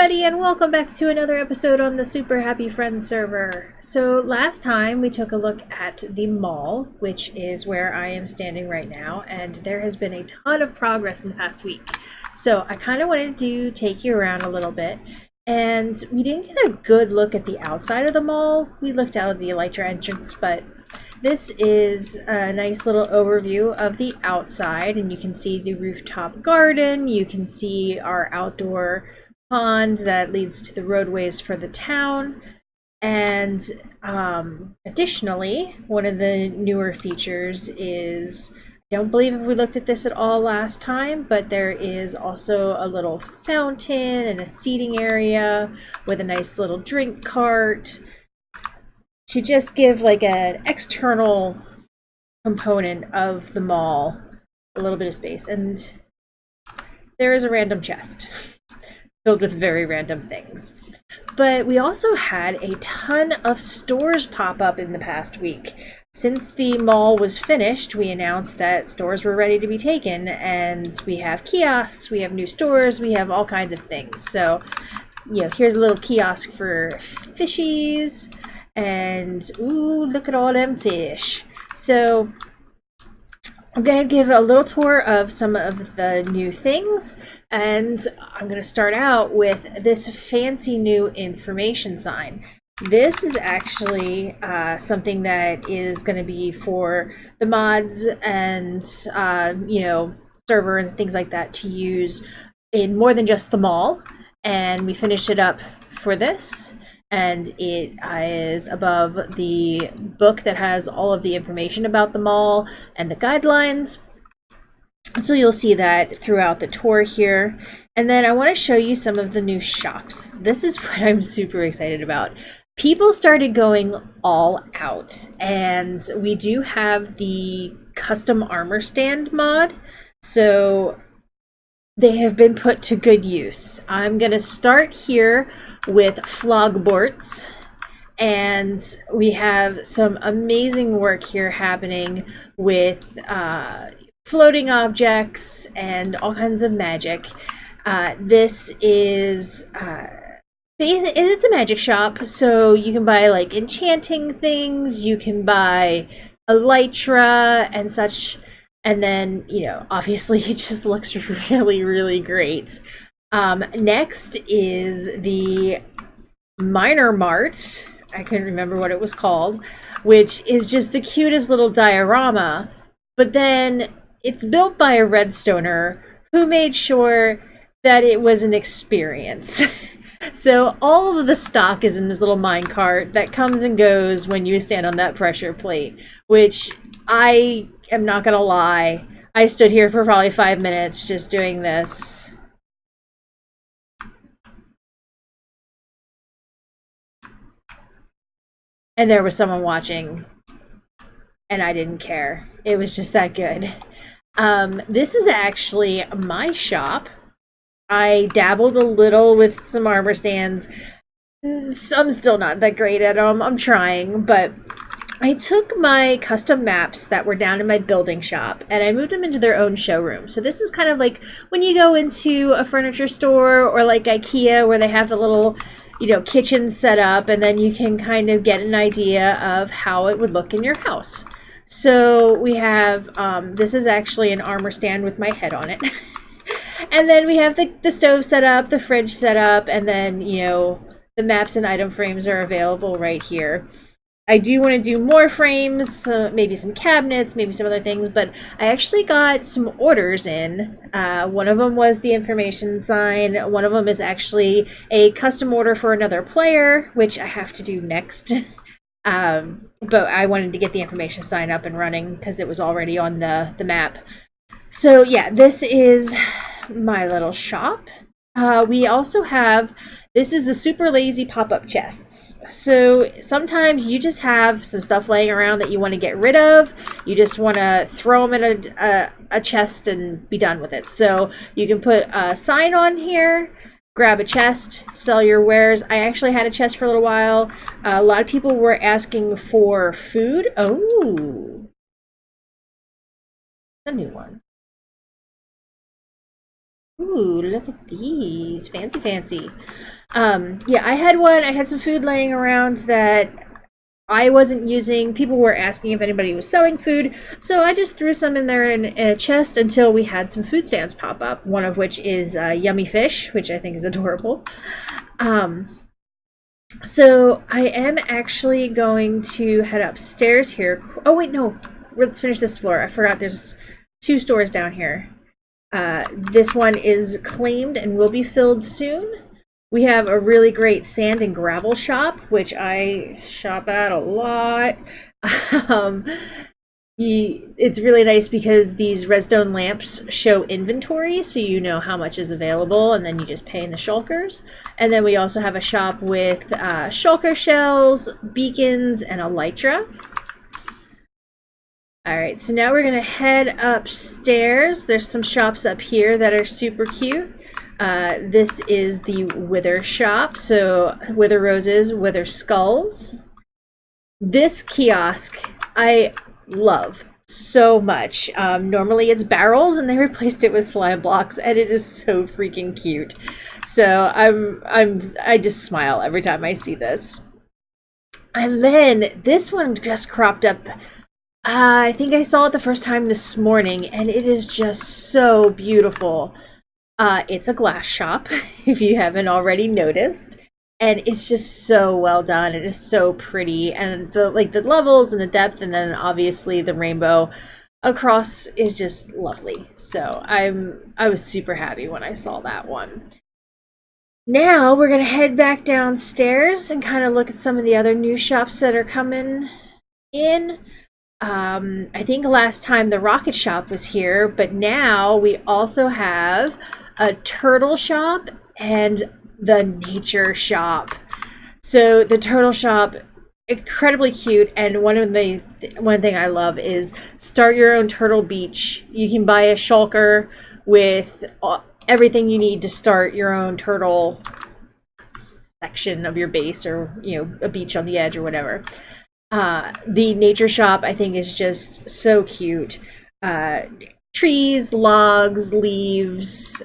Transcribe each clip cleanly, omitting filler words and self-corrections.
everybody, and welcome back to another episode on the Super Happy Friends server. So last time we took a look at the mall, which is where I am standing right now, and there has been a ton of progress in the past week. So I kind of wanted to take you around a little bit, and we didn't get a good look at the outside of the mall. We looked out of the Elytra entrance, but this is a nice little overview of the outside, and you can see the rooftop garden, you can see our outdoor pond that leads to the roadways for the town, and additionally, one of the newer features is, I don't believe we looked at this at all last time, but there is also a little fountain and a seating area with a nice little drink cart to just give like an external component of the mall a little bit of space. And there is a random chest filled with very random things. But we also had a ton of stores pop up in the past week. Since the mall was finished, we announced that stores were ready to be taken, and we have kiosks, we have new stores, we have all kinds of things. So, you know, here's a little kiosk for fishies, and ooh, look at all them fish. So I'm going to give a little tour of some of the new things, and I'm going to start out with this fancy new information sign. This is actually something that is going to be for the mods and, server and things like that to use in more than just the mall. And we finished it up for this. And it is above the book that has all of the information about the mall and the guidelines. So you'll see that throughout the tour here. And then I want to show you some of the new shops. This is what I'm super excited about. People started going all out, and we do have the custom armor stand mod. So they have been put to good use. I'm going to start here with Flogborts, and we have some amazing work here happening with floating objects and all kinds of magic. This is it's a magic shop, so you can buy like enchanting things, you can buy elytra and such, and then, you know, obviously it just looks really, really great. Next is the Minor Mart. I couldn't remember what it was called, which is just the cutest little diorama, but then it's built by a redstoner who made sure that it was an experience. So all of the stock is in this little minecart that comes and goes when you stand on that pressure plate, which I am not gonna lie, I stood here for probably 5 minutes just doing this. And there was someone watching, and I didn't care. It was just that good. This is actually my shop. I dabbled a little with some armor stands. I'm still not that great at them. I'm trying, but I took my custom maps that were down in my building shop and I moved them into their own showroom. So this is kind of like when you go into a furniture store or like IKEA, where they have the little, kitchen set up, and then you can kind of get an idea of how it would look in your house. So we have, this is actually an armor stand with my head on it. And then we have the stove set up, the fridge set up, and then, the maps and item frames are available right here. I do want to do more frames, maybe some cabinets, maybe some other things, but I actually got some orders in. One of them was the information sign. One of them is actually a custom order for another player, which I have to do next. But I wanted to get the information sign up and running because it was already on the map. So yeah, this is my little shop. We also have, this is the super lazy pop-up chests. So sometimes you just have some stuff laying around that you want to get rid of. You just want to throw them in a chest and be done with it. So you can put a sign on here, grab a chest, sell your wares. I actually had a chest for a little while. A lot of people were asking for food. Oh, a new one. Ooh, look at these. Fancy, fancy. Yeah, I had one. I had some food laying around that I wasn't using. People were asking if anybody was selling food, so I just threw some in there in a chest until we had some food stands pop up, one of which is Yummy Fish, which I think is adorable. So I am actually going to head upstairs here. Oh, wait, no. Let's finish this floor. I forgot there's 2 stores down here. This one is claimed and will be filled soon. We have a really great sand and gravel shop, which I shop at a lot. It's really nice because these redstone lamps show inventory, so you know how much is available, and then you just pay in the shulkers. And then we also have a shop with shulker shells, beacons, and elytra. Alright, so now we're going to head upstairs. There's some shops up here that are super cute. This is the Wither shop, so Wither Roses, Wither Skulls. This kiosk I love so much. Normally it's barrels, and they replaced it with slime blocks, and it is so freaking cute. So I just smile every time I see this. And then this one just cropped up. I think I saw it the first time this morning, and it is just so beautiful. It's a glass shop, if you haven't already noticed, and it's just so well done. It is so pretty, and the levels and the depth, and then obviously the rainbow across is just lovely. So I was super happy when I saw that one. Now we're gonna head back downstairs and kind of look at some of the other new shops that are coming in. I think last time the rocket shop was here, but now we also have a turtle shop and the nature shop. So the turtle shop, incredibly cute, and one thing I love is start your own turtle beach. You can buy a shulker with everything you need to start your own turtle section of your base, or a beach on the edge or whatever. The nature shop, I think, is just so cute. Trees, logs, leaves,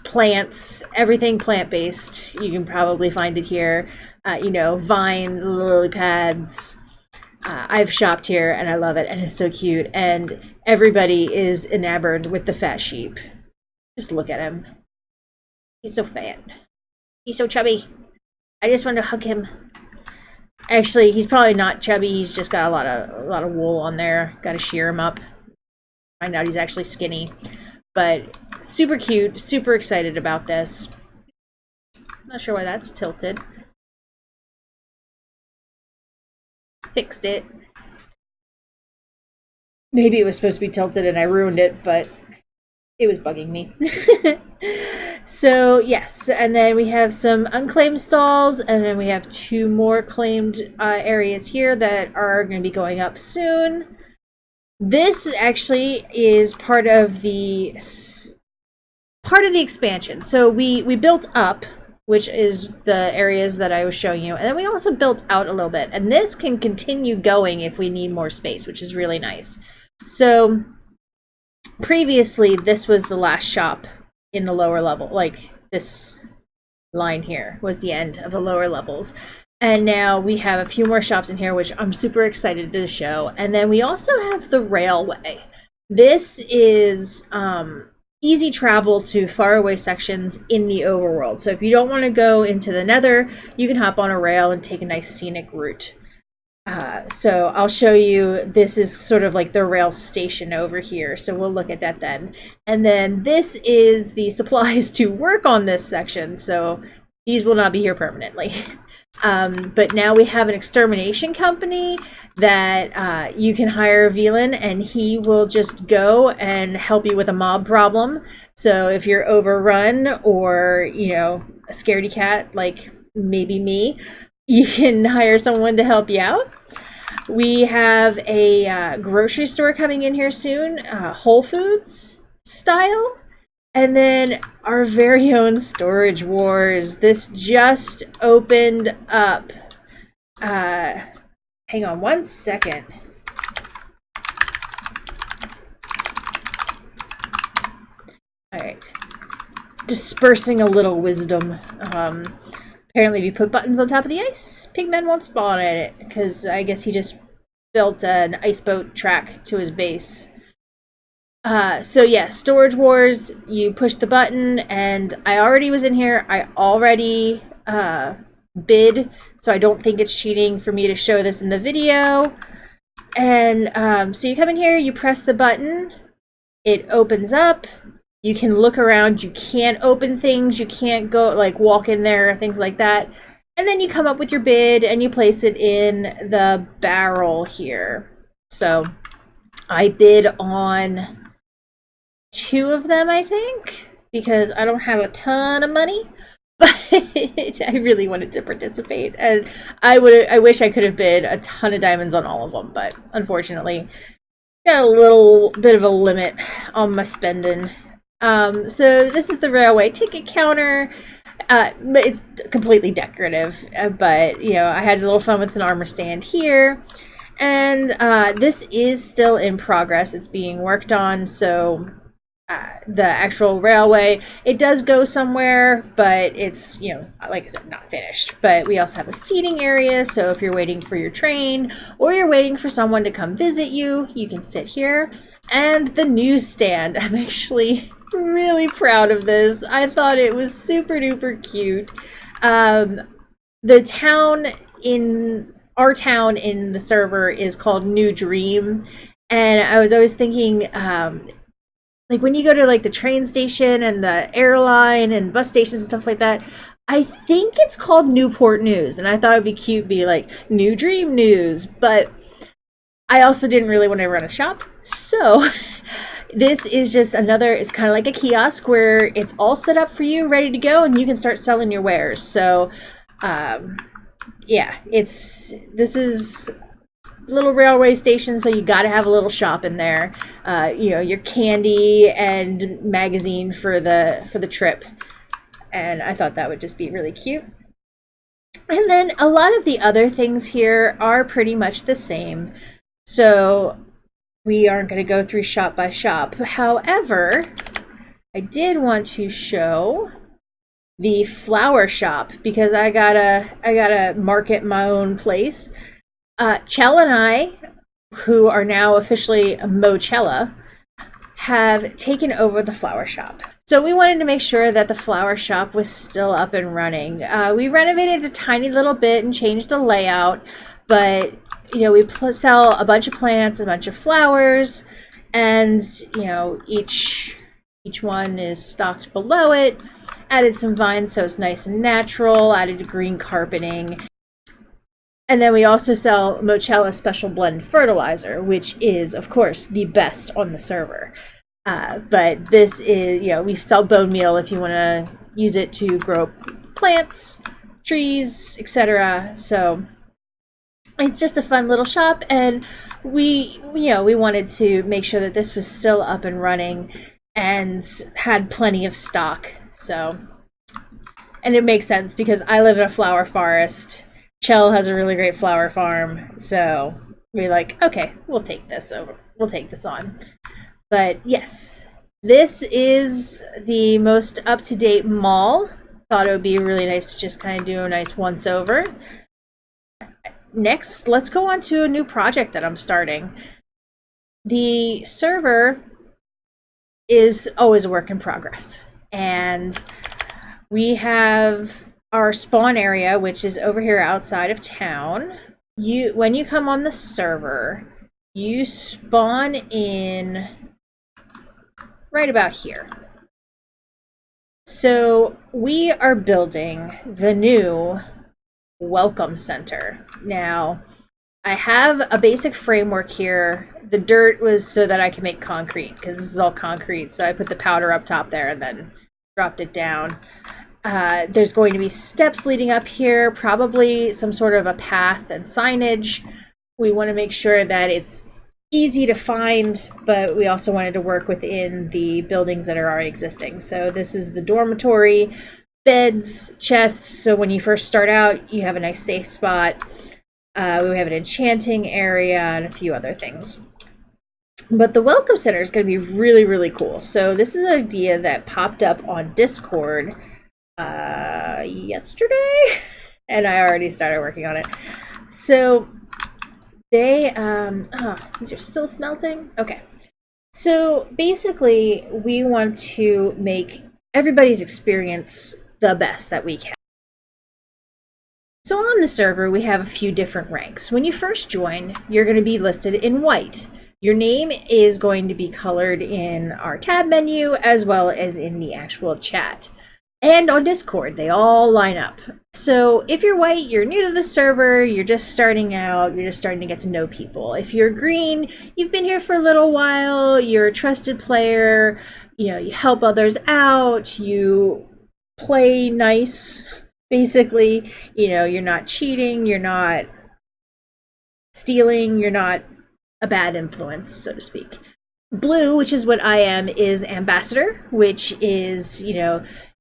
plants, everything plant-based. You can probably find it here. Vines, lily pads. I've shopped here and I love it, and it's so cute. And everybody is enamored with the fat sheep. Just look at him. He's so fat. He's so chubby. I just want to hug him. Actually, he's probably not chubby. He's just got a lot of wool on there. Got to shear him up. Find out he's actually skinny. But super cute. Super excited about this. Not sure why that's tilted. Fixed it. Maybe it was supposed to be tilted and I ruined it, but it was bugging me. So yes, and then we have some unclaimed stalls, and then we have 2 more claimed areas here that are going to be going up soon. This actually is part of the expansion. So we built up, which is the areas that I was showing you, and then we also built out a little bit, and this can continue going if we need more space, which is really nice. So previously this was the last shop in the lower level. Like, this line here was the end of the lower levels, and now we have a few more shops in here, which I'm super excited to show. And then we also have the railway. This is easy travel to faraway sections in the overworld. So if you don't want to go into the nether, you can hop on a rail and take a nice scenic route. So I'll show you, this is sort of like the rail station over here, so we'll look at that then. And then this is the supplies to work on this section, so these will not be here permanently. But now we have an extermination company that you can hire Velan, and he will just go and help you with a mob problem. So if you're overrun, or a scaredy cat like maybe me, you can hire someone to help you out. We have a grocery store coming in here soon, Whole Foods style. And then our very own Storage Wars. This just opened up. Hang on one second. All right. dispersing a little wisdom. Apparently, if you put buttons on top of the ice, pigmen won't spawn in it, because I guess he just built an ice boat track to his base. So yeah, Storage Wars, you push the button, and I already was in here. I already bid, so I don't think it's cheating for me to show this in the video. And so you come in here, you press the button, it opens up. You can look around, you can't open things, you can't go, like, walk in there, things like that. And then you come up with your bid and you place it in the barrel here. So I bid on 2 of them, I think, because I don't have a ton of money, but I really wanted to participate. And I wish I could have bid a ton of diamonds on all of them, but unfortunately, got a little bit of a limit on my spending. So this is the railway ticket counter. It's completely decorative, but you know, I had a little fun with an armor stand here. And this is still in progress. It's being worked on, so the actual railway, it does go somewhere, but it's, you know, like I said, not finished. But we also have a seating area, so if you're waiting for your train or you're waiting for someone to come visit you, you can sit here. And the newsstand, I'm actually really proud of this. I thought it was super duper cute. The town in our town in the server is called New Dream, and I was always thinking, like when you go to like the train station and the airline and bus stations and stuff like that, I think it's called Newport News, and I thought it'd be cute, be like New Dream News, but I also didn't really want to run a shop, so this is just another, it's kind of like a kiosk where it's all set up for you, ready to go, and you can start selling your wares. So yeah, this is a little railway station, so you got to have a little shop in there. You know, your candy and magazine for the trip, and I thought that would just be really cute. And then a lot of the other things here are pretty much the same, so we aren't going to go through shop by shop. However, I did want to show the flower shop because I gotta market my own place. Chell and I, who are now officially Mochella, have taken over the flower shop. So we wanted to make sure that the flower shop was still up and running. We renovated a tiny little bit and changed the layout, but you know, we sell a bunch of plants, a bunch of flowers, and you know, each one is stocked below it. Added some vines so it's nice and natural, added green carpeting. And then we also sell Mochella Special Blend Fertilizer, which is, of course, the best on the server. But this is, you know, we sell bone meal if you want to use it to grow plants, trees, etc. So it's just a fun little shop, and we wanted to make sure that this was still up and running and had plenty of stock. So, and it makes sense because I live in a flower forest. Chell has a really great flower farm, so we're like, okay, we'll take this over. We'll take this on. But yes, this is the most up-to-date mall. Thought it would be really nice to just kind of do a nice once-over. Next, let's go on to a new project that I'm starting. The server is always a work in progress, and we have our spawn area, which is over here outside of town. When you come on the server, you spawn in right about here. So we are building the new Welcome Center. Now, I have a basic framework here. The dirt was so that I can make concrete, because this is all concrete. So I put the powder up top there and then dropped it down. There's going to be steps leading up here, probably some sort of a path and signage. We want to make sure that it's easy to find, but we also wanted to work within the buildings that are already existing. So this is the dormitory, beds, chests, so when you first start out, you have a nice safe spot. We have an enchanting area and a few other things. But the Welcome Center is going to be really, really cool. So this is an idea that popped up on Discord yesterday, and I already started working on it. So they, these are still smelting? Okay. So basically, we want to make everybody's experience the best that we can. So on the server, we have a few different ranks. When you first join, you're going to be listed in white. Your name is going to be colored in our tab menu as well as in the actual chat. And on Discord, they all line up. So if you're white, you're new to the server, you're just starting out, you're just starting to get to know people. If you're green, you've been here for a little while, you're a trusted player, you help others out, you play nice. Basically, you're not cheating, you're not stealing, you're not a bad influence, so to speak. Blue, which is what I am, is ambassador, which is,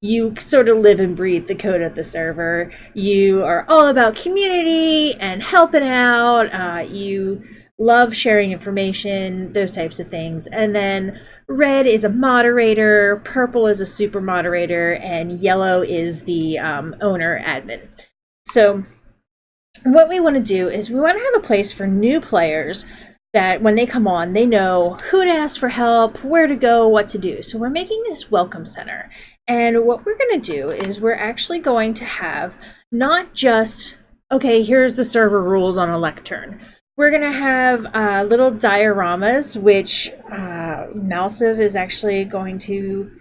you sort of live and breathe the code of the server. You are all about community and helping out. You love sharing information, those types of things. And then red is a moderator, purple is a super moderator, and yellow is the owner admin. So what we want to do is we want to have a place for new players that when they come on, they know who to ask for help, where to go, what to do. So we're making this welcome center. And what we're going to do is we're actually going to have not just, okay, here's the server rules on a lectern. We're going to have little dioramas, which Malsiv is actually going to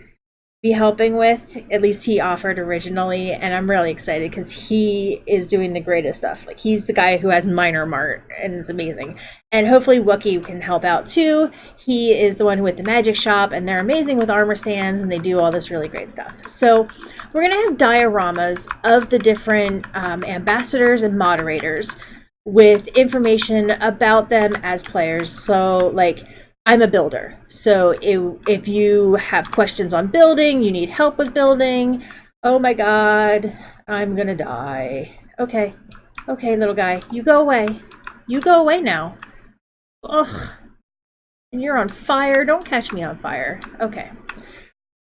be helping with. At least he offered originally, and I'm really excited because he is doing the greatest stuff. Like, he's the guy who has Minor Mart, and it's amazing. And hopefully Wookie can help out too. He is the one with the magic shop, and they're amazing with armor stands, and they do all this really great stuff. So we're going to have dioramas of the different ambassadors and moderators with information about them as players. So, like, I'm a builder, so if you have questions on building, you need help with building, oh my god, I'm gonna die. Okay, little guy, you go away. You go away now. Ugh. And you're on fire. Don't catch me on fire. Okay.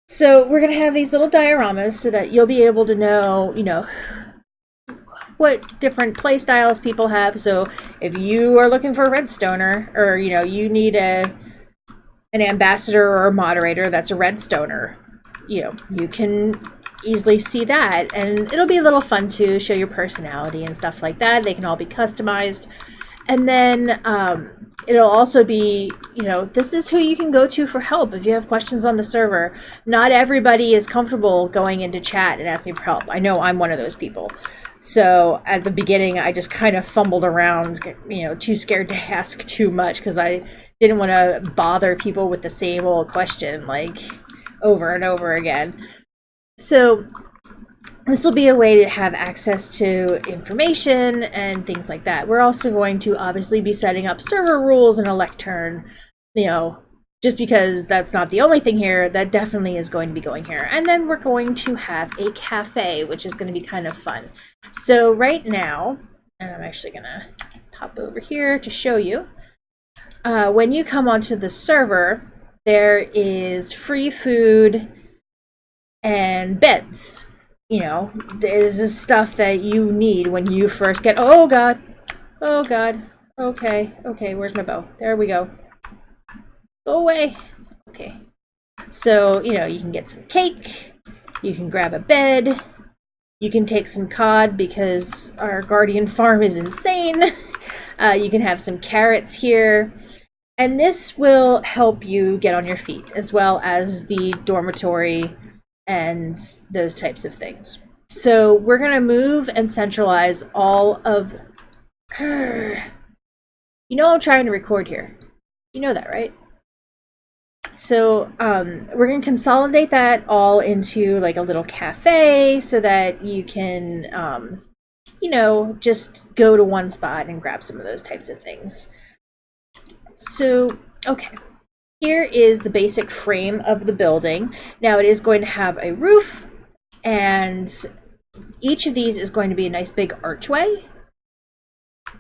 So we're gonna have these little dioramas so that you'll be able to know, what different play styles people have. So if you are looking for a redstoner, or you need an ambassador or a moderator that's a redstoner, you can easily see that, and it'll be a little fun to show your personality and stuff like that. They can all be customized. And then it'll also be, this is who you can go to for help if you have questions on the server. Not everybody is comfortable going into chat and asking for help. I know I'm one of those people. So at the beginning, I just kind of fumbled around, too scared to ask too much because I didn't want to bother people with the same old question, like, over and over again. So this will be a way to have access to information and things like that. We're also going to obviously be setting up server rules and a lectern, just because that's not the only thing here. That definitely is going to be going here. And then we're going to have a cafe, which is going to be kind of fun. So right now, and I'm actually going to pop over here to show you, when you come onto the server, there is free food and beds. This is stuff that you need when you first get. Oh god, okay, where's my bow? There we go. Go away. Okay, so you can get some cake, you can grab a bed, you can take some cod because our guardian farm is insane. You can have some carrots here. And this will help you get on your feet, as well as the dormitory and those types of things. So we're going to move and centralize all of... I'm trying to record here. You know that, right? So we're going to consolidate that all into like a little cafe so that you can, just go to one spot and grab some of those types of things. So, okay, here is the basic frame of the building. Now it is going to have a roof, and each of these is going to be a nice big archway.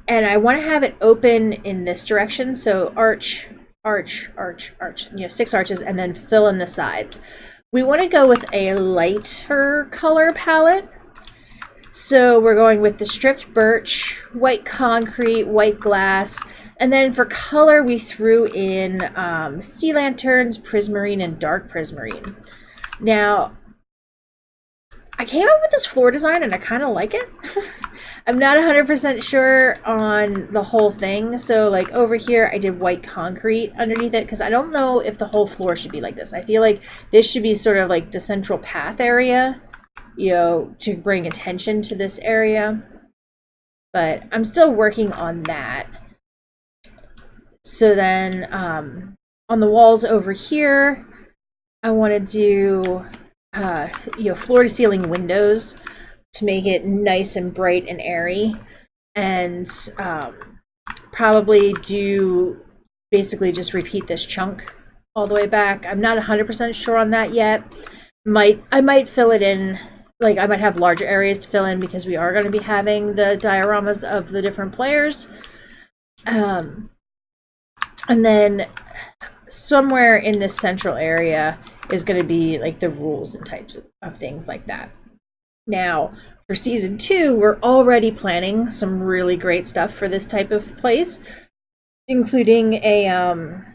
And I want to have it open in this direction, so arch, arch, you know, 6 arches, and then fill in the sides. We want to go with a lighter color palette. So we're going with the stripped birch, white concrete, white glass, and then for color we threw in sea lanterns, prismarine, and dark prismarine. Now, I came up with this floor design and I kind of like it. I'm not 100% sure on the whole thing. So like over here, I did white concrete underneath it because I don't know if the whole floor should be like this. I feel like this should be sort of like the central path area, you know, to bring attention to this area. But I'm still working on that. So then on the walls over here, I want to do you know, floor to ceiling windows to make it nice and bright and airy, and probably do basically just repeat this chunk all the way back. I'm not 100% sure on that yet. I might fill it in, like I might have larger areas to fill in because we are going to be having the dioramas of the different players. And then somewhere in this central area is going to be like the rules and types of things like that. Now, for season 2, we're already planning some really great stuff for this type of place, including a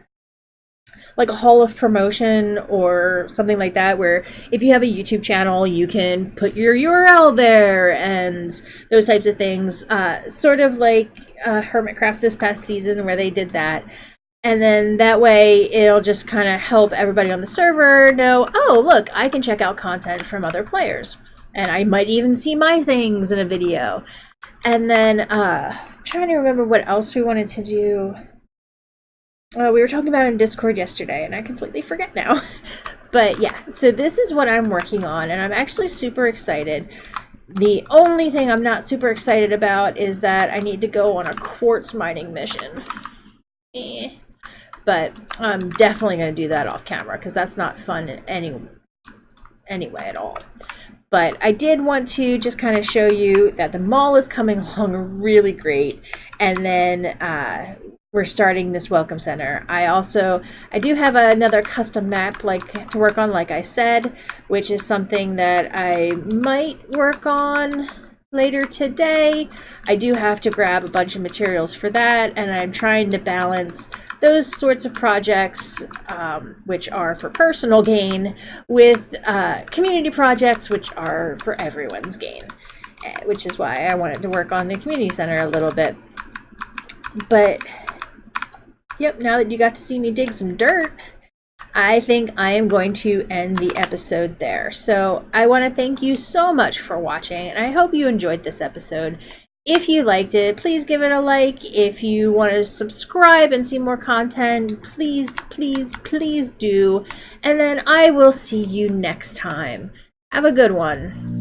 like a hall of promotion or something like that, where if you have a YouTube channel, you can put your URL there and those types of things. Sort of like Hermitcraft this past season where they did that. And then that way it'll just kind of help everybody on the server know, oh, look, I can check out content from other players. And I might even see my things in a video. And then I'm trying to remember what else we wanted to do. We were talking about it in Discord yesterday, and I completely forget now. But yeah, so this is what I'm working on, and I'm actually super excited. The only thing I'm not super excited about is that I need to go on a quartz mining mission. But I'm definitely going to do that off camera, because that's not fun anyway at all. But I did want to just kind of show you that the mall is coming along really great. And then we're starting this welcome center. I do have another custom map to work on, like I said, which is something that I might work on later today. I do have to grab a bunch of materials for that, and I'm trying to balance those sorts of projects, which are for personal gain, with community projects, which are for everyone's gain, which is why I wanted to work on the community center a little bit. But yep, now that you got to see me dig some dirt, I think I am going to end the episode there. So I want to thank you so much for watching, and I hope you enjoyed this episode. If you liked it, please give it a like. If you want to subscribe and see more content, please, please, please do. And then I will see you next time. Have a good one.